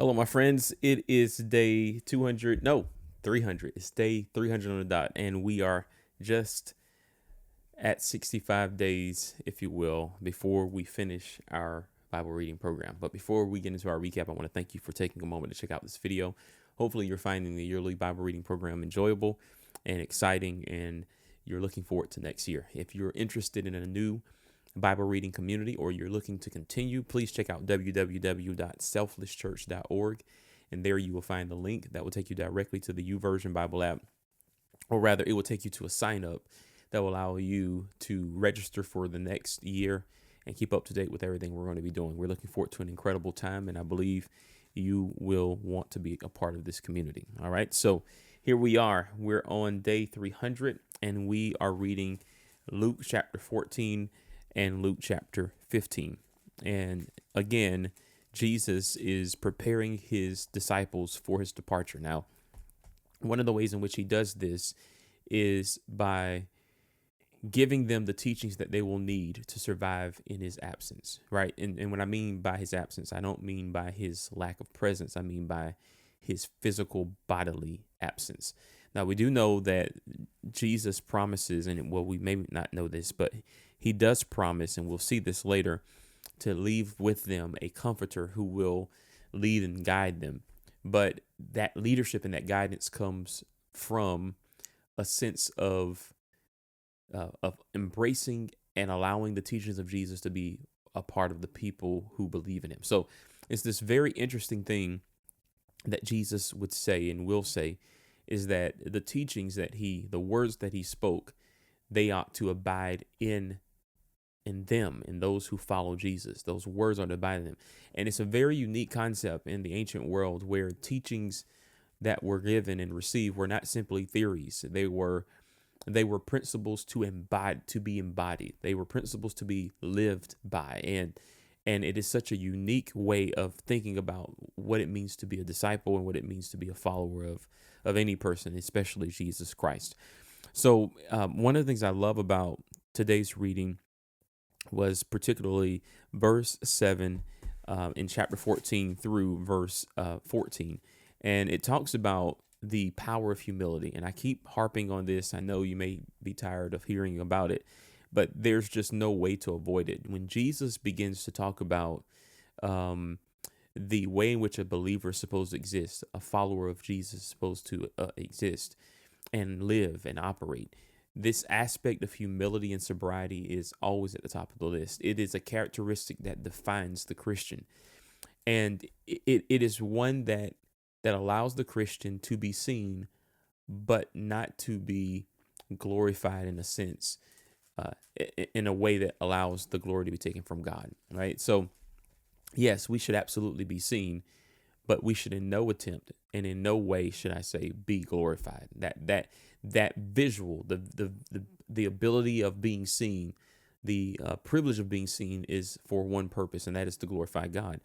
Hello, my friends. It is day 200. No, 300. It's day 300 on the dot. And we are just at 65 days, if you will, before we finish our Bible reading program. But before we get into our recap, I want to thank you for taking a moment to check out this video. Hopefully, you're finding the yearly Bible reading program enjoyable and exciting, and you're looking forward to next year. If you're interested in a new Bible reading community, or you're looking to continue, please check out www.selflesschurch.org. And there you will find the link that will take you directly to the YouVersion Bible app, or rather, it will take you to a sign up that will allow you to register for the next year and keep up to date with everything we're going to be doing. We're looking forward to an incredible time, and I believe you will want to be a part of this community. All right. So here we are. We're on day 300, and we are reading Luke chapter 14 and Luke chapter 15. And again, Jesus is preparing his disciples for his departure. Now, one of the ways in which he does this is by giving them the teachings that they will need to survive in his absence, right? And what I mean by his absence, I don't mean by his lack of presence. I mean by his physical bodily absence. Now, we do know that Jesus promises, and well, we may not know this, but he does promise, and we'll see this later, to leave with them a comforter who will lead and guide them. But that leadership and that guidance comes from a sense of embracing and allowing the teachings of Jesus to be a part of the people who believe in him. So it's this very interesting thing that Jesus would say and will say, is that the teachings that the words that he spoke, they ought to abide in them, in those who follow Jesus. Those words are to abide in them. And it's a very unique concept in the ancient world, where teachings that were given and received were not simply theories. They were principles to be embodied. They were principles to be lived by. And it is such a unique way of thinking about what it means to be a disciple and what it means to be a follower of any person, especially Jesus Christ. So one of the things I love about today's reading was particularly verse 7 in chapter 14 through verse 14. And it talks about the power of humility. And I keep harping on this. I know you may be tired of hearing about it, but there's just no way to avoid it. When Jesus begins to talk about the way in which a believer is supposed to exist, a follower of Jesus is supposed to exist and live and operate, this aspect of humility and sobriety is always at the top of the list. It is a characteristic that defines the Christian. And it is one that allows the Christian to be seen, but not to be glorified in a sense, in a way that allows the glory to be taken from God, right? So, yes, we should absolutely be seen, but we should in no attempt and in no way, should I say, be glorified. That visual, the ability of being seen, the privilege of being seen is for one purpose, and that is to glorify God.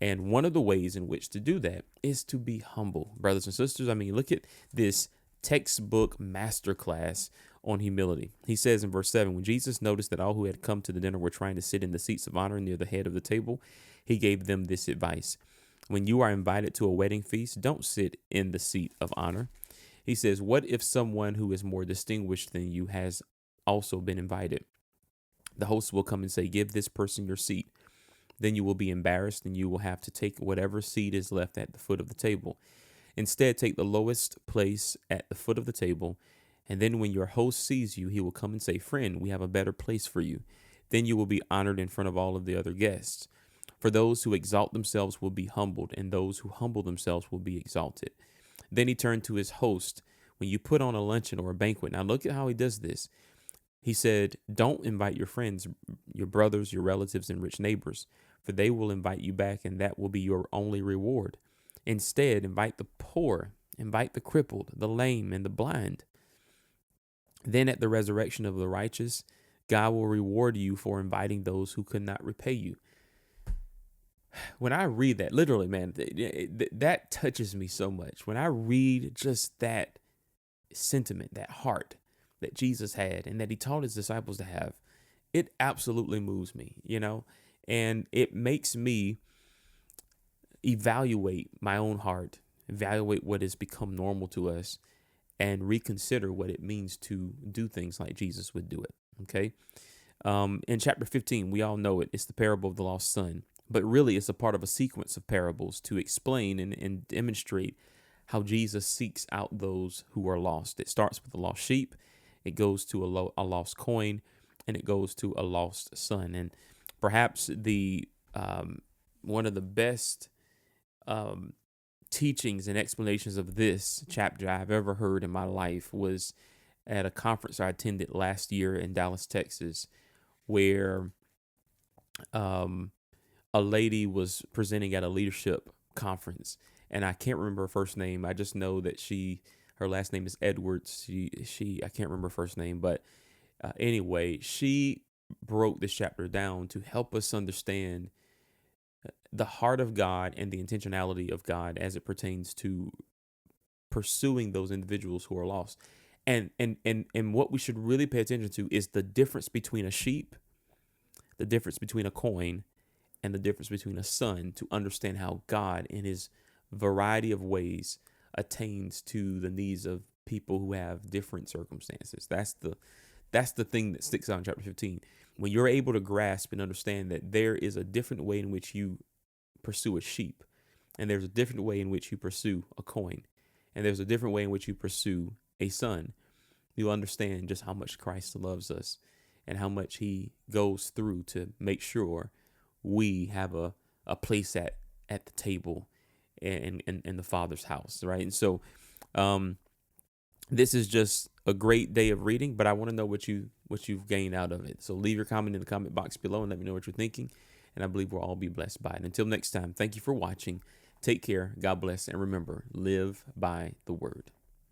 And one of the ways in which to do that is to be humble, brothers and sisters. I mean, look at this textbook masterclass on humility. He says in verse 7, when Jesus noticed that all who had come to the dinner were trying to sit in the seats of honor near the head of the table, he gave them this advice. When you are invited to a wedding feast, don't sit in the seat of honor. He says, what if someone who is more distinguished than you has also been invited? The host will come and say, give this person your seat. Then you will be embarrassed and you will have to take whatever seat is left at the foot of the table. Instead, take the lowest place at the foot of the table. And then when your host sees you, he will come and say, friend, we have a better place for you. Then you will be honored in front of all of the other guests. For those who exalt themselves will be humbled, and those who humble themselves will be exalted. Then he turned to his host. When you put on a luncheon or a banquet, now look at how he does this. He said, don't invite your friends, your brothers, your relatives, and rich neighbors, for they will invite you back, and that will be your only reward. Instead, invite the poor, invite the crippled, the lame, and the blind. Then at the resurrection of the righteous, God will reward you for inviting those who could not repay you. When I read that, literally, man, that touches me so much. When I read just that sentiment, that heart that Jesus had and that he taught his disciples to have, it absolutely moves me, and it makes me evaluate my own heart, evaluate what has become normal to us, and reconsider what it means to do things like Jesus would do it. Okay. In chapter 15, we all know it. It's the parable of the lost son, but really it's a part of a sequence of parables to explain and demonstrate how Jesus seeks out those who are lost. It starts with a lost sheep, it goes to a lost coin, and it goes to a lost son. And perhaps the one of the best um, teachings and explanations of this chapter I've ever heard in my life was at a conference I attended last year in Dallas, Texas, where um, a lady was presenting at a leadership conference, and I can't remember her first name. I just know that her last name is Edwards. I can't remember her first name, but anyway, she broke this chapter down to help us understand the heart of God and the intentionality of God as it pertains to pursuing those individuals who are lost. And what we should really pay attention to is the difference between a sheep, the difference between a coin, and the difference between a son, to understand how God, in his variety of ways, attains to the needs of people who have different circumstances. That's the thing that sticks out in chapter 15. When you're able to grasp and understand that there is a different way in which you pursue a sheep, and there's a different way in which you pursue a coin, and there's a different way in which you pursue a son, you'll understand just how much Christ loves us and how much he goes through to make sure we have a place at the table in the Father's house, right? And so this is just a great day of reading, but I want to know what you've gained out of it. So leave your comment in the comment box below and let me know what you're thinking, and I believe we'll all be blessed by it. Until next time, thank you for watching. Take care, God bless, and remember, live by the word.